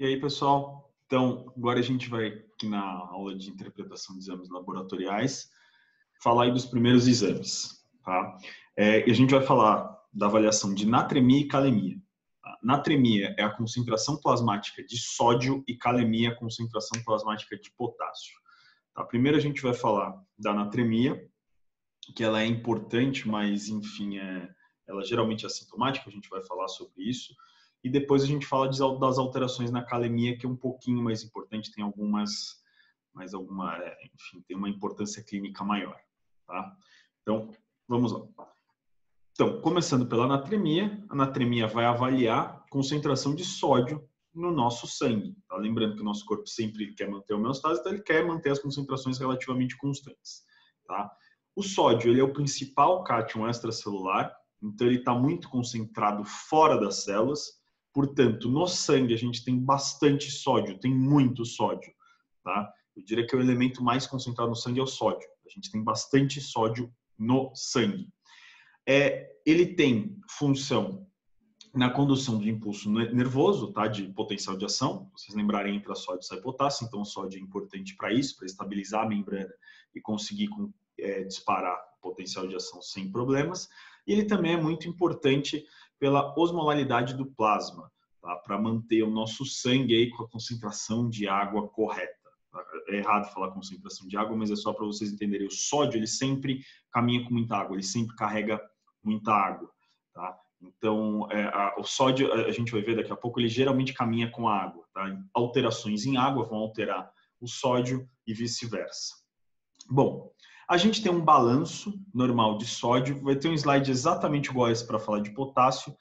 E aí, pessoal? Então, agora a gente vai, aqui na aula de interpretação de exames laboratoriais, falar aí dos primeiros exames, tá? E a gente vai falar da avaliação de natremia e calemia. Tá? Natremia é a concentração plasmática de sódio e calemia é a concentração plasmática de potássio. Tá? Primeiro a gente vai falar da natremia, que ela é importante, mas, enfim, ela geralmente é assintomática, a gente vai falar sobre isso. E depois a gente fala das alterações na calemia, que é um pouquinho mais importante, tem enfim, tem uma importância clínica maior, tá? Então, vamos lá. Então, começando pela natremia, a natremia vai avaliar a concentração de sódio no nosso sangue. Tá? Lembrando que o nosso corpo sempre quer manter a homeostase, então ele quer manter as concentrações relativamente constantes, tá? O sódio, ele é o principal cátion extracelular, então ele está muito concentrado fora das células. Portanto, no sangue a gente tem bastante sódio, tem muito sódio, tá? Eu diria que o elemento mais concentrado no sangue é o sódio. A gente tem bastante sódio no sangue. Ele tem função na condução de impulso nervoso, tá? De potencial de ação. Vocês lembrarem, entra sódio e sai potássio, então o sódio é importante para isso, para estabilizar a membrana e conseguir disparar o potencial de ação sem problemas. E ele também é muito importante pela osmolaridade do plasma, tá? Para manter o nosso sangue aí com a concentração de água correta. É errado falar concentração de água, mas é só para vocês entenderem. O sódio, ele sempre caminha com muita água, ele sempre carrega muita água, tá? Então, o sódio, a gente vai ver daqui a pouco, ele geralmente caminha com a água, tá? Alterações em água vão alterar o sódio e vice-versa. Bom, a gente tem um balanço normal de sódio, vai ter um slide exatamente igual a esse para falar de potássio.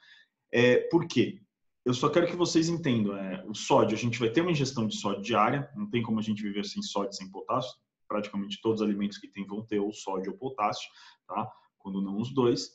Por quê? Eu só quero que vocês entendam, o sódio, a gente vai ter uma ingestão de sódio diária, não tem como a gente viver sem sódio, sem potássio, praticamente todos os alimentos que tem vão ter ou sódio ou potássio, tá? Quando não os dois.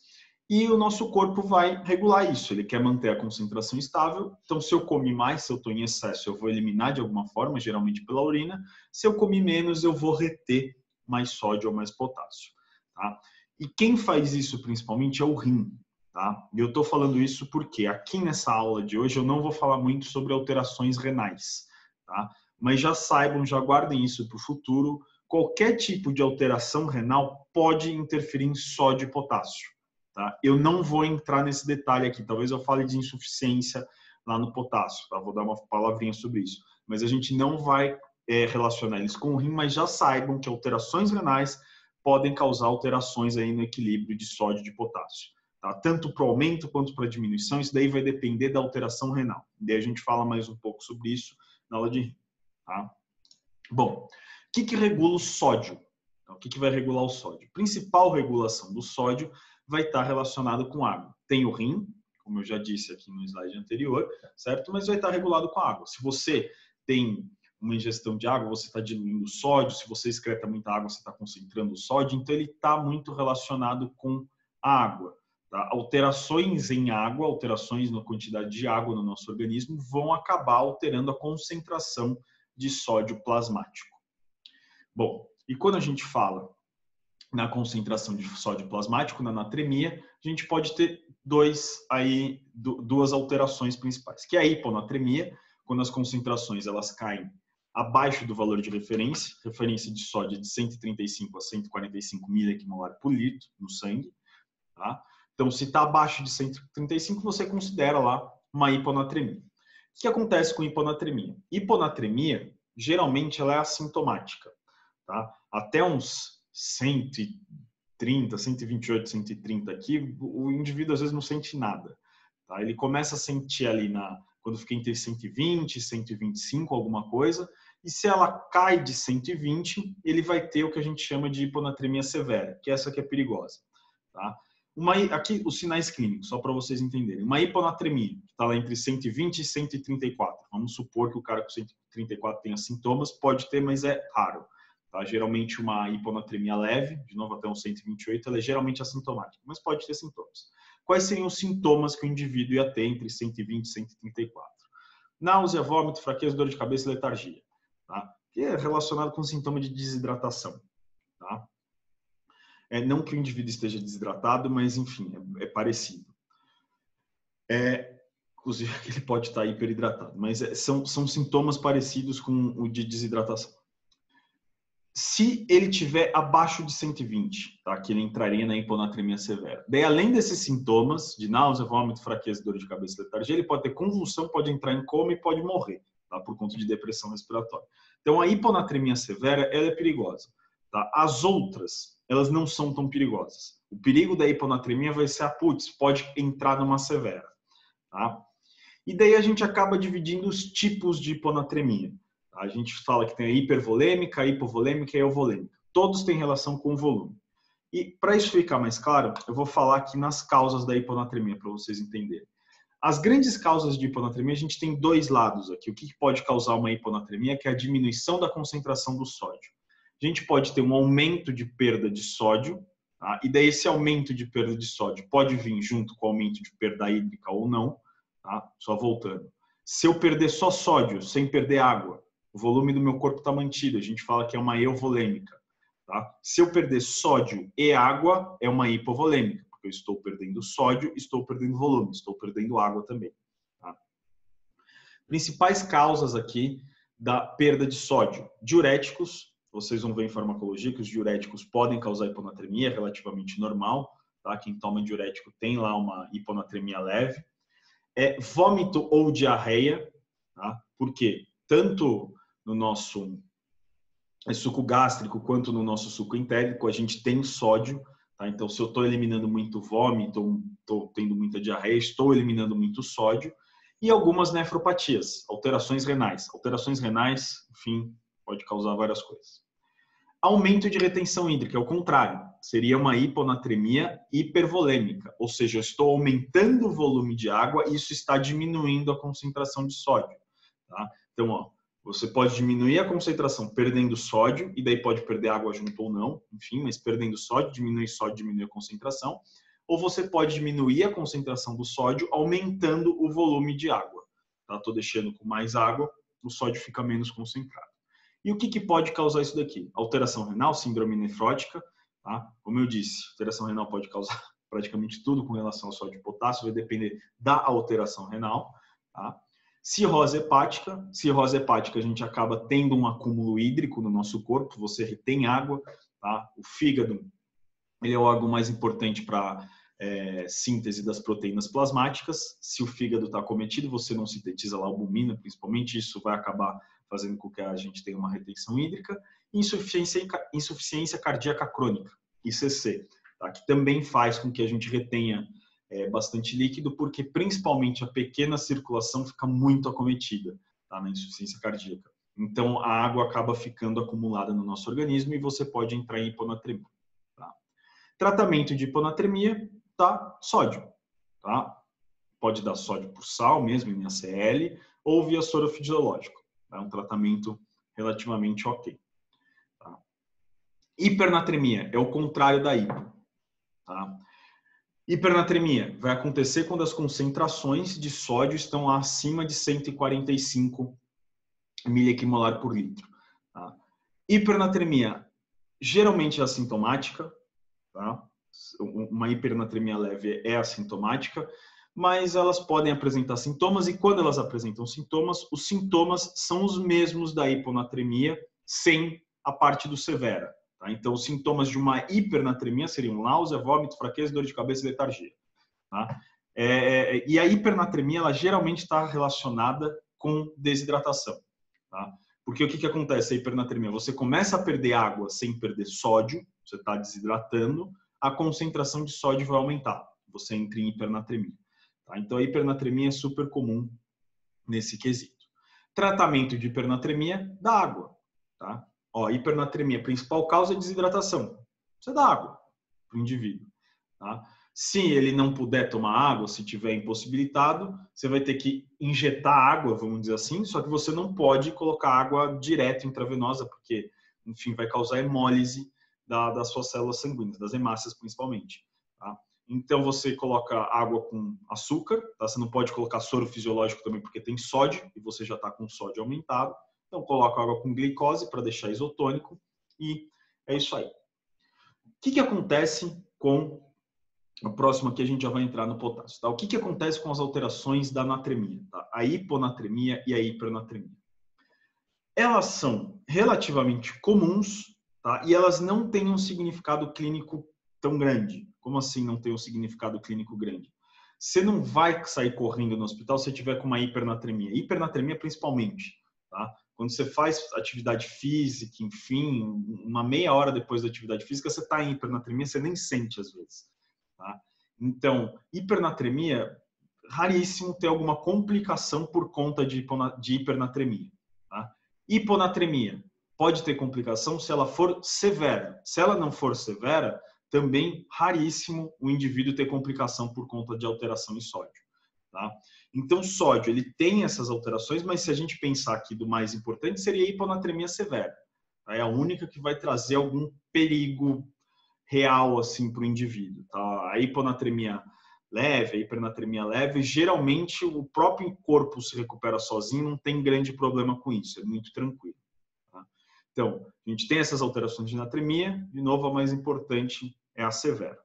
E o nosso corpo vai regular isso, ele quer manter a concentração estável, então se eu comer mais, se eu estou em excesso, eu vou eliminar de alguma forma, geralmente pela urina, se eu comer menos, eu vou reter mais sódio ou mais potássio, tá? E quem faz isso principalmente é o rim, tá? E eu estou falando isso porque aqui nessa aula de hoje eu não vou falar muito sobre alterações renais, tá? Mas já saibam, já guardem isso para o futuro, qualquer tipo de alteração renal pode interferir em sódio e potássio, tá? Eu não vou entrar nesse detalhe aqui, talvez eu fale de insuficiência lá no potássio, tá? Vou dar uma palavrinha sobre isso, mas a gente não vai relacionar eles com o rim, mas já saibam que alterações renais podem causar alterações aí no equilíbrio de sódio e de potássio, tá? Tanto para o aumento quanto para a diminuição, isso daí vai depender da alteração renal. Daí a gente fala mais um pouco sobre isso na aula de rim, tá? Bom, o que regula o sódio? Então, o que vai regular o sódio? A principal regulação do sódio vai estar relacionado com água. Tem o rim, como eu já disse aqui no slide anterior, certo? Mas vai estar regulado com a água. Se você tem uma ingestão de água, você está diluindo o sódio. Se você excreta muita água, você está concentrando o sódio. Então, ele está muito relacionado com a água. Tá? Alterações em água, alterações na quantidade de água no nosso organismo vão acabar alterando a concentração de sódio plasmático. Bom, e quando a gente fala na concentração de sódio plasmático, na natremia, a gente pode ter duas alterações principais, que é a hiponatremia, quando as concentrações elas caem abaixo do valor de referência de sódio de 135 a 145 miliequimolar por litro no sangue, tá? Então, se está abaixo de 135, você considera lá uma hiponatremia. O que acontece com hiponatremia? Hiponatremia, geralmente, ela é assintomática, tá? Até uns 130, 128, 130 aqui, o indivíduo às vezes não sente nada, tá? Ele começa a sentir ali quando fica entre 120 e 125, alguma coisa, e se ela cai de 120, ele vai ter o que a gente chama de hiponatremia severa, que é essa que é perigosa, tá? Aqui os sinais clínicos, só para vocês entenderem. Uma hiponatremia, que está lá entre 120 e 134. Vamos supor que o cara com 134 tenha sintomas, pode ter, mas é raro. Tá? Geralmente uma hiponatremia leve, de novo até uns 128, ela é geralmente assintomática, mas pode ter sintomas. Quais seriam os sintomas que o indivíduo ia ter entre 120 e 134? Náusea, vômito, fraqueza, dor de cabeça e letargia. Tá? Que é relacionado com sintoma de desidratação. Tá? Não que o indivíduo esteja desidratado, mas enfim, é parecido. inclusive ele pode estar hiperidratado, mas são sintomas parecidos com o de desidratação. Se ele tiver abaixo de 120, tá? Que ele entraria na hiponatremia severa. Daí, além desses sintomas de náusea, vômito, fraqueza, dor de cabeça, letargia, ele pode ter convulsão, pode entrar em coma e pode morrer, tá? Por conta de depressão respiratória. Então, a hiponatremia severa, ela é perigosa, tá? As outras, elas não são tão perigosas. O perigo da hiponatremia vai ser pode entrar numa severa, tá? E daí a gente acaba dividindo os tipos de hiponatremia. A gente fala que tem a hipervolêmica, a hipovolêmica e a euvolêmica. Todos têm relação com o volume. E para isso ficar mais claro, eu vou falar aqui nas causas da hiponatremia, para vocês entenderem. As grandes causas de hiponatremia, a gente tem dois lados aqui. O que pode causar uma hiponatremia, que é a diminuição da concentração do sódio. A gente pode ter um aumento de perda de sódio, tá? E daí esse aumento de perda de sódio pode vir junto com o aumento de perda hídrica ou não. Tá? Só voltando. Se eu perder só sódio, sem perder água, o volume do meu corpo está mantido. A gente fala que é uma euvolêmica. Tá? Se eu perder sódio e água, é uma hipovolêmica, porque eu estou perdendo sódio, estou perdendo volume, estou perdendo água também. Tá? Principais causas aqui da perda de sódio. Diuréticos, vocês vão ver em farmacologia que os diuréticos podem causar hiponatremia, relativamente normal. Tá? Quem toma diurético tem lá uma hiponatremia leve. Vômito ou diarreia, tá? Porque tanto no nosso suco gástrico quanto no nosso suco entérico a gente tem sódio, tá? Então se eu estou eliminando muito vômito, estou tendo muita diarreia, estou eliminando muito sódio. E algumas nefropatias, alterações renais. Alterações renais, enfim, pode causar várias coisas. Aumento de retenção hídrica, é o contrário. Seria uma hiponatremia hipervolêmica, ou seja, eu estou aumentando o volume de água e isso está diminuindo a concentração de sódio. Tá? Então, ó, você pode diminuir a concentração perdendo sódio, e daí pode perder água junto ou não, enfim, mas perdendo sódio, diminui a concentração. Ou você pode diminuir a concentração do sódio aumentando o volume de água. Estou deixando com mais água, o sódio fica menos concentrado. E o que pode causar isso daqui? Alteração renal, síndrome nefrótica. Tá? Como eu disse, alteração renal pode causar praticamente tudo com relação ao sódio e potássio, vai depender da alteração renal. Tá? Cirrose hepática a gente acaba tendo um acúmulo hídrico no nosso corpo, você retém água. Tá? O fígado ele é o órgão mais importante para síntese das proteínas plasmáticas. Se o fígado está acometido, você não sintetiza lá albumina, principalmente, isso vai acabar fazendo com que a gente tenha uma retenção hídrica. Insuficiência cardíaca crônica, ICC, tá? Que também faz com que a gente retenha bastante líquido, porque principalmente a pequena circulação fica muito acometida, tá? Na insuficiência cardíaca. Então a água acaba ficando acumulada no nosso organismo e você pode entrar em hiponatremia. Tá? Tratamento de hiponatremia, tá? Sódio. Tá? Pode dar sódio por sal mesmo, NaCl, ou via soro fisiológico. É um tratamento relativamente ok. Tá? Hipernatremia é o contrário da hipo. Tá? Hipernatremia vai acontecer quando as concentrações de sódio estão acima de 145 miliequimolar por litro. Tá? Hipernatremia geralmente é assintomática. Tá? Uma hipernatremia leve é assintomática, mas elas podem apresentar sintomas, e quando elas apresentam sintomas, os sintomas são os mesmos da hiponatremia, sem a parte do severa. Tá? Então, os sintomas de uma hipernatremia seriam náusea, vômito, fraqueza, dor de cabeça e letargia. Tá? E a hipernatremia, ela geralmente está relacionada com desidratação. Tá? Porque o que acontece a hipernatremia? Você começa a perder água sem perder sódio, você está desidratando, a concentração de sódio vai aumentar, você entra em hipernatremia. Tá? Então, a hipernatremia é super comum nesse quesito. Tratamento de hipernatremia, dá água. Tá? Ó, hipernatremia, principal causa é desidratação. Você dá água para o indivíduo. Tá? Se ele não puder tomar água, se tiver impossibilitado, você vai ter que injetar água, vamos dizer assim, só que você não pode colocar água direto intravenosa, porque, enfim, vai causar hemólise das suas células sanguíneas, das hemácias principalmente. Tá? Então, você coloca água com açúcar, tá? Você não pode colocar soro fisiológico também, porque tem sódio, e você já está com sódio aumentado. Então, coloca água com glicose para deixar isotônico, e é isso aí. O que acontece com O próximo aqui a gente já vai entrar no potássio. Tá? O que acontece com as alterações da natremia? Tá? A hiponatremia e a hipernatremia. Elas são relativamente comuns, tá? E elas não têm um significado clínico tão grande. Como assim não tem um significado clínico grande? Você não vai sair correndo no hospital se tiver com uma hipernatremia. Hipernatremia principalmente, tá? Quando você faz atividade física, enfim, uma meia hora depois da atividade física, você está em hipernatremia, você nem sente às vezes. Tá? Então, hipernatremia, raríssimo ter alguma complicação por conta de hipernatremia. Tá? Hiponatremia pode ter complicação se ela for severa. Se ela não for severa, também raríssimo o indivíduo ter complicação por conta de alteração em sódio. Tá? Então, sódio, ele tem essas alterações, mas se a gente pensar aqui do mais importante, seria a hiponatremia severa. Tá? É a única que vai trazer algum perigo real assim para o indivíduo. Tá? A hiponatremia leve, a hipernatremia leve, geralmente o próprio corpo se recupera sozinho, não tem grande problema com isso, é muito tranquilo. Tá? Então, a gente tem essas alterações de natremia, de novo, a mais importante é a severa.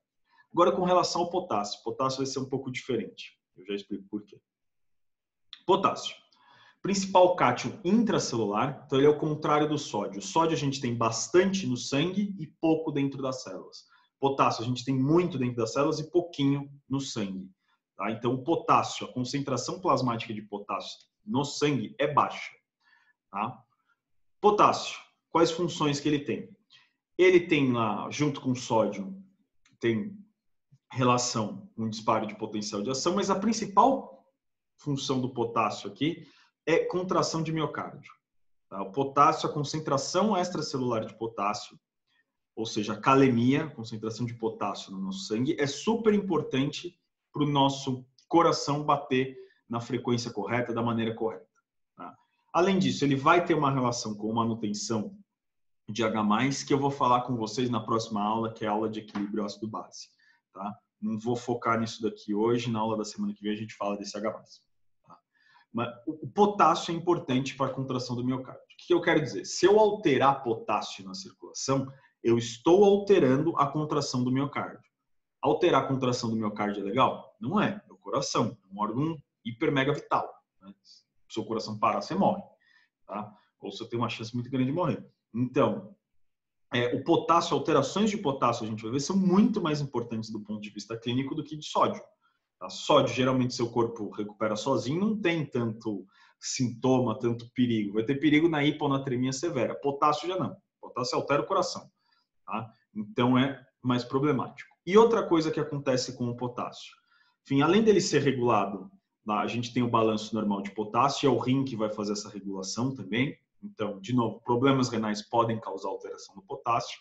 Agora, com relação ao potássio, o potássio vai ser um pouco diferente, eu já explico por quê. Potássio. Principal cátion intracelular, então ele é o contrário do sódio. O sódio a gente tem bastante no sangue e pouco dentro das células. Potássio a gente tem muito dentro das células e pouquinho no sangue. Tá? Então o potássio, a concentração plasmática de potássio no sangue é baixa. Tá? Potássio, quais funções que ele tem? Ele tem lá, junto com o sódio, tem relação com o disparo de potencial de ação, mas a principal função do potássio aqui é contração de miocárdio. Tá? O potássio, a concentração extracelular de potássio, ou seja, a calemia, concentração de potássio no nosso sangue, é super importante para o nosso coração bater na frequência correta, da maneira correta. Tá? Além disso, ele vai ter uma relação com manutenção de H+, que eu vou falar com vocês na próxima aula, que é a aula de equilíbrio ácido-base. Tá? Não vou focar nisso daqui hoje, na aula da semana que vem a gente fala desse H+. Mas o potássio é importante para a contração do miocárdio. O que eu quero dizer? Se eu alterar potássio na circulação, eu estou alterando a contração do miocárdio. Alterar a contração do miocárdio é legal? Não é. É o coração. É um órgão hiper mega vital. Né? Se o seu coração parar, você morre. Tá? Ou você tem uma chance muito grande de morrer. Então, o potássio, alterações de potássio, a gente vai ver, são muito mais importantes do ponto de vista clínico do que de sódio. A sódio, geralmente, seu corpo recupera sozinho, não tem tanto sintoma, tanto perigo. Vai ter perigo na hiponatremia severa. Potássio já não. Potássio altera o coração. Tá? Então, é mais problemático. E outra coisa que acontece com o potássio. Enfim, além dele ser regulado, a gente tem o balanço normal de potássio, é o rim que vai fazer essa regulação também. Então, de novo, problemas renais podem causar alteração no potássio.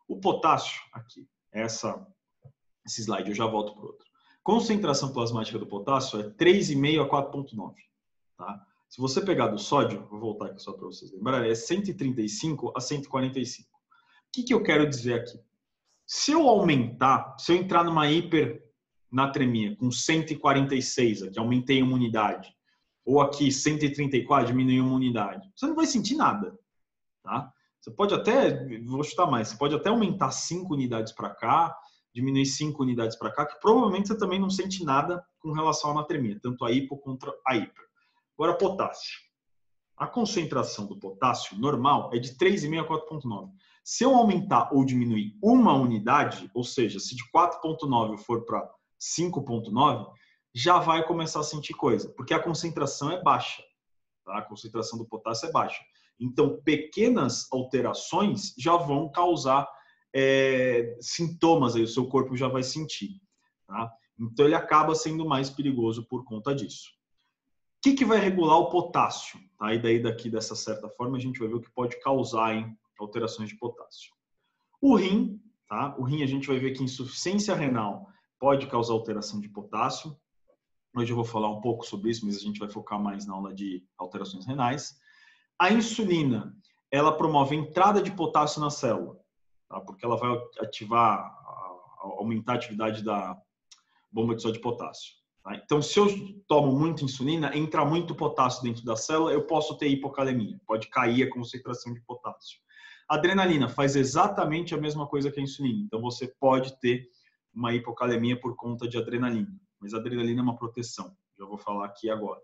O potássio, aqui, esse slide, eu já volto para o outro. Concentração plasmática do potássio é 3,5 a 4,9. Tá? Se você pegar do sódio, vou voltar aqui só para vocês lembrarem, é 135 a 145. O que eu quero dizer aqui? Se eu entrar numa hipernatremia com 146, aqui aumentei uma unidade, ou aqui 134, diminui uma unidade, você não vai sentir nada. Tá? Você pode até, vou chutar mais, você pode até aumentar 5 unidades para cá, diminuir 5 unidades para cá, que provavelmente você também não sente nada com relação à natremia, tanto a hipo contra a hiper. Agora, potássio. A concentração do potássio normal é de 3,5 a 4,9. Se eu aumentar ou diminuir uma unidade, ou seja, se de 4,9 for para 5,9, já vai começar a sentir coisa, porque a concentração é baixa. Tá? A concentração do potássio é baixa. Então, pequenas alterações já vão causar sintomas, aí o seu corpo já vai sentir. Tá? Então, ele acaba sendo mais perigoso por conta disso. O que vai regular o potássio? Tá? E daí, daqui, dessa certa forma, a gente vai ver o que pode causar alterações de potássio. O rim, tá? O rim a gente vai ver que insuficiência renal pode causar alteração de potássio. Hoje eu vou falar um pouco sobre isso, mas a gente vai focar mais na aula de alterações renais. A insulina, ela promove a entrada de potássio na célula. Tá? Porque ela vai aumentar a atividade da bomba de sódio de potássio. Tá? Então, se eu tomo muita insulina, entra muito potássio dentro da célula, eu posso ter hipocalemia, pode cair a concentração de potássio. A adrenalina faz exatamente a mesma coisa que a insulina, então você pode ter uma hipocalemia por conta de adrenalina. Mas a adrenalina é uma proteção, já vou falar aqui agora.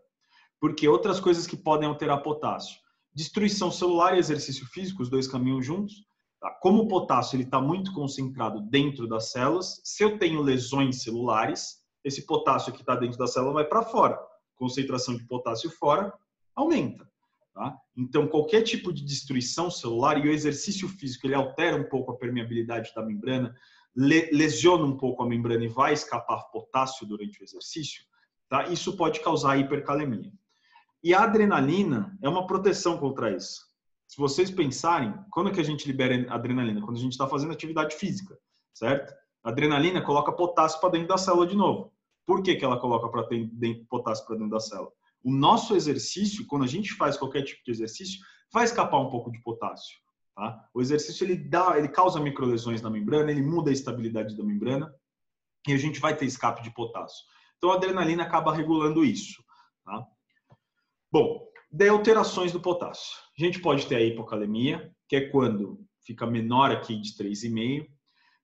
Porque outras coisas que podem alterar potássio. Destruição celular e exercício físico, os dois caminham juntos. Tá? Como o potássio está muito concentrado dentro das células, se eu tenho lesões celulares, esse potássio que está dentro da célula vai para fora. Concentração de potássio fora aumenta. Tá? Então, qualquer tipo de destruição celular, e o exercício físico ele altera um pouco a permeabilidade da membrana, lesiona um pouco a membrana e vai escapar potássio durante o exercício, tá? Isso pode causar hipercalemia. E a adrenalina é uma proteção contra isso. Se vocês pensarem, quando é que a gente libera adrenalina? Quando a gente está fazendo atividade física, certo? A adrenalina coloca potássio para dentro da célula de novo. Por que ela coloca potássio para dentro da célula? O nosso exercício, quando a gente faz qualquer tipo de exercício, vai escapar um pouco de potássio. Tá? O exercício ele causa microlesões na membrana, ele muda a estabilidade da membrana e a gente vai ter escape de potássio. Então a adrenalina acaba regulando isso. Tá? Bom, daí alterações do potássio. A gente pode ter a hipocalemia, que é quando fica menor aqui de 3,5.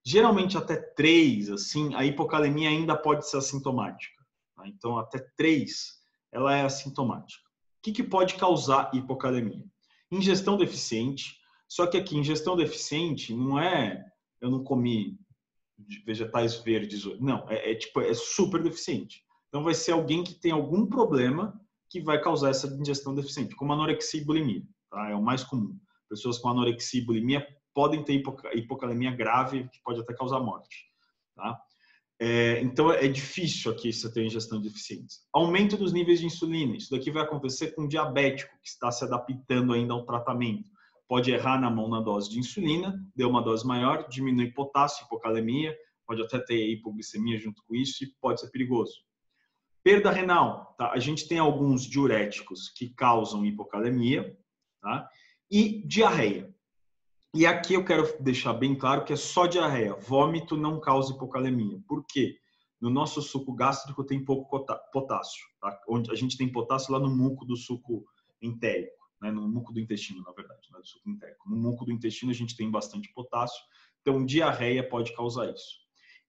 Geralmente até 3, assim, a hipocalemia ainda pode ser assintomática. Tá? Então até 3 ela é assintomática. O que pode causar hipocalemia? Ingestão deficiente. Só que aqui, ingestão deficiente não é eu não comi vegetais verdes. Não, é super deficiente. Então vai ser alguém que tem algum problema que vai causar essa ingestão deficiente, como anorexia e bulimia. Tá? É o mais comum. Pessoas com anorexia e bulimia podem ter hipocalemia grave, que pode até causar morte. Tá? Então é difícil aqui você ter ingestão deficiente. Aumento dos níveis de insulina. Isso daqui vai acontecer com um diabético que está se adaptando ainda ao tratamento. Pode errar na mão na dose de insulina, deu uma dose maior, diminui potássio, hipocalemia, pode até ter hipoglicemia junto com isso e pode ser perigoso. Perda renal. Tá? A gente tem alguns diuréticos que causam hipocalemia, tá? E diarreia. E aqui eu quero deixar bem claro que é só diarreia. Vômito não causa hipocalemia. Por quê? No nosso suco gástrico tem pouco potássio. Tá? Onde a gente tem potássio lá no muco do suco entérico, né? No muco do intestino, na verdade, não é do suco entérico. No muco do intestino a gente tem bastante potássio. Então, diarreia pode causar isso.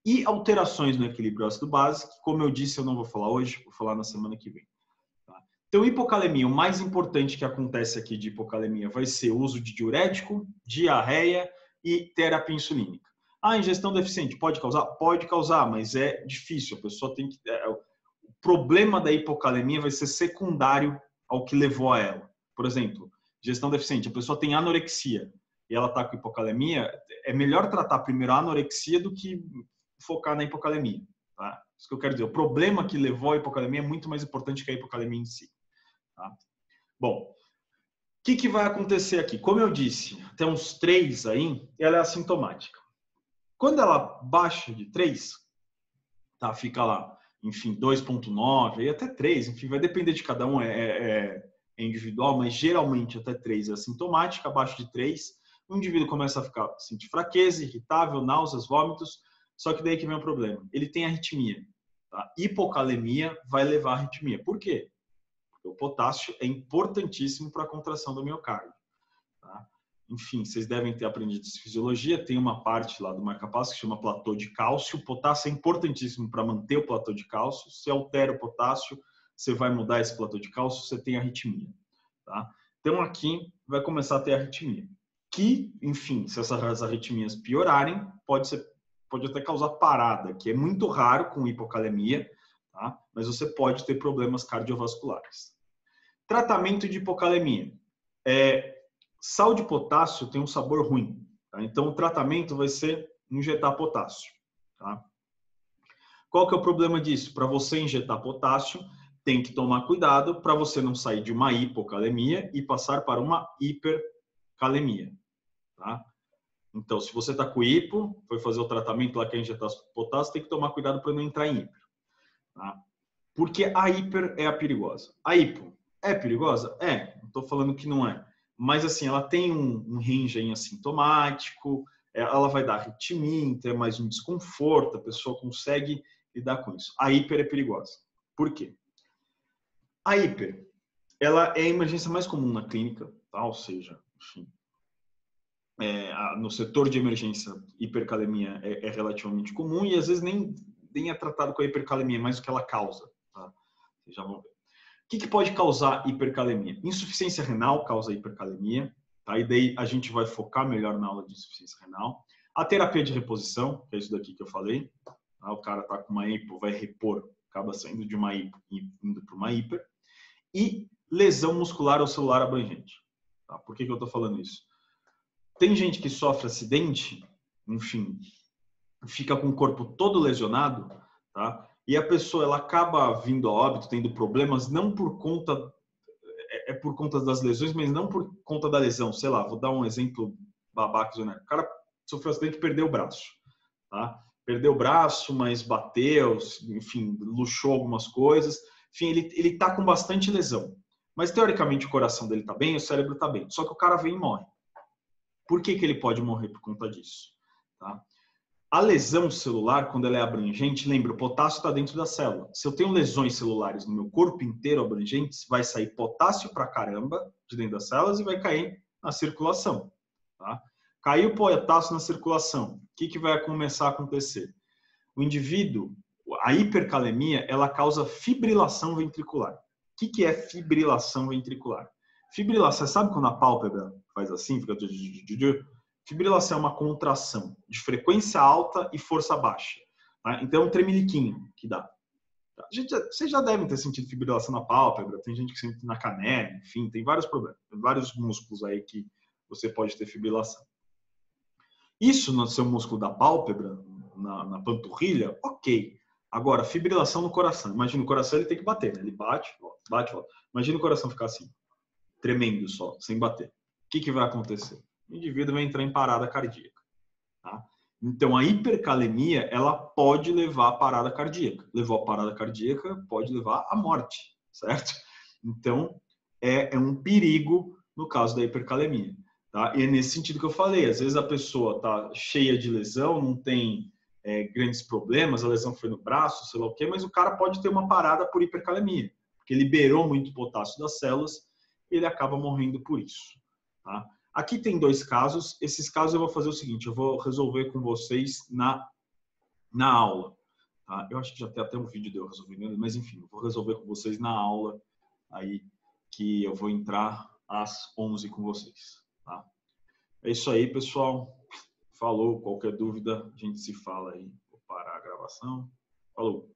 E alterações no equilíbrio ácido-base, que, como eu disse, eu não vou falar hoje, vou falar na semana que vem. Então, hipocalemia, o mais importante que acontece aqui de hipocalemia vai ser o uso de diurético, diarreia e terapia insulínica. Ah, ingestão deficiente pode causar? Pode causar, mas é difícil. A pessoa tem que... O problema da hipocalemia vai ser secundário ao que levou a ela. Por exemplo, ingestão deficiente, a pessoa tem anorexia e ela está com hipocalemia, é melhor tratar primeiro a anorexia do que focar na hipocalemia. Tá? Isso que eu quero dizer. O problema que levou à hipocalemia é muito mais importante que a hipocalemia em si. Tá? Bom, o que vai acontecer aqui? Como eu disse, até uns 3 aí, ela é assintomática. Quando ela baixa de 3, tá? Fica lá, enfim, 2,9 e até 3, enfim, vai depender de cada um, é individual, mas geralmente até 3 é assintomática, abaixo de 3, o indivíduo começa a sentir fraqueza, irritável, náuseas, vômitos, só que daí que vem o problema. Ele tem arritmia. Tá? Hipocalemia vai levar à arritmia. Por quê? O potássio é importantíssimo para a contração do miocárdio. Tá? Enfim, vocês devem ter aprendido fisiologia, tem uma parte lá do marca-passo que chama platô de cálcio. O potássio é importantíssimo para manter o platô de cálcio. Se altera o potássio, você vai mudar esse platô de cálcio, você tem arritmia. Tá? Então aqui vai começar a ter arritmia. Que, enfim, se essas arritmias piorarem, pode até causar parada, que é muito raro com hipocalemia, tá? Mas você pode ter problemas cardiovasculares. Tratamento de hipocalemia. Sal de potássio tem um sabor ruim. Tá? Então, o tratamento vai ser injetar potássio. Tá? Qual que é o problema disso? Para você injetar potássio, tem que tomar cuidado para você não sair de uma hipocalemia e passar para uma hipercalemia. Tá? Então, se você está com hipo, foi fazer o tratamento lá, quer injetar potássio, tem que tomar cuidado para não entrar em hiper. Tá? Porque a hiper é a perigosa. A hipo é perigosa? É, não estou falando que não é. Mas, assim, ela tem um range aí assintomático, ela vai dar arritmia, então é mais um desconforto, a pessoa consegue lidar com isso. A hiper é perigosa. Por quê? A hiper, ela é a emergência mais comum na clínica, tá? Ou seja, enfim, no setor de emergência, hipercalemia é relativamente comum e às vezes nem é tratado com a hipercalemia, mas o que ela causa. Tá? Vocês já vão ver. O que pode causar hipercalemia? Insuficiência renal causa hipercalemia. Tá? E daí a gente vai focar melhor na aula de insuficiência renal. A terapia de reposição, que é isso daqui que eu falei. Tá? O cara está com uma hipo, vai repor, acaba saindo de uma hipo e indo para uma hiper. E lesão muscular ou celular abrangente. Tá? Por que eu estou falando isso? Tem gente que sofre acidente, enfim, fica com o corpo todo lesionado, tá? E a pessoa ela acaba vindo a óbito, tendo problemas, não por conta por conta das lesões, mas não por conta da lesão. Sei lá, vou dar um exemplo babaca, né? O cara sofreu um acidente e perdeu o braço, tá? Perdeu o braço, mas bateu, enfim, luxou algumas coisas. Enfim, ele tá com bastante lesão. Mas teoricamente o coração dele tá bem, o cérebro tá bem. Só que o cara vem e morre. Por que ele pode morrer por conta disso? Tá? A lesão celular, quando ela é abrangente, lembra, o potássio está dentro da célula. Se eu tenho lesões celulares no meu corpo inteiro abrangentes, vai sair potássio pra caramba de dentro das células e vai cair na circulação. Tá? Caiu potássio na circulação, o que vai começar a acontecer? O indivíduo, a hipercalemia, ela causa fibrilação ventricular. O que é fibrilação ventricular? Fibrilação, sabe quando a pálpebra faz assim, fica... Fibrilação é uma contração de frequência alta e força baixa. Tá? Então é um tremeliquinho que dá. Vocês já devem ter sentido fibrilação na pálpebra, tem gente que sente na canela, enfim, tem vários problemas, tem vários músculos aí que você pode ter fibrilação. Isso no seu músculo da pálpebra, na panturrilha, ok. Agora, fibrilação no coração. Imagina o coração, ele tem que bater, né? Ele bate, volta. Imagina o coração ficar assim, tremendo só, sem bater. O que vai acontecer? O indivíduo vai entrar em parada cardíaca. Tá? Então, a hipercalemia, ela pode levar à parada cardíaca. Levou à parada cardíaca, pode levar à morte, certo? Então, é um perigo no caso da hipercalemia. Tá? E é nesse sentido que eu falei. Às vezes a pessoa está cheia de lesão, não tem grandes problemas, a lesão foi no braço, sei lá o quê, mas o cara pode ter uma parada por hipercalemia, porque liberou muito potássio das células e ele acaba morrendo por isso. Tá? Aqui tem 2 casos. Esses casos eu vou fazer o seguinte, eu vou resolver com vocês na aula. Tá? Eu acho que já tem até um vídeo de eu resolvendo, mas enfim, eu vou resolver com vocês na aula aí que eu vou entrar às 11 com vocês. Tá? É isso aí, pessoal. Falou. Qualquer dúvida, a gente se fala aí. Vou parar a gravação. Falou.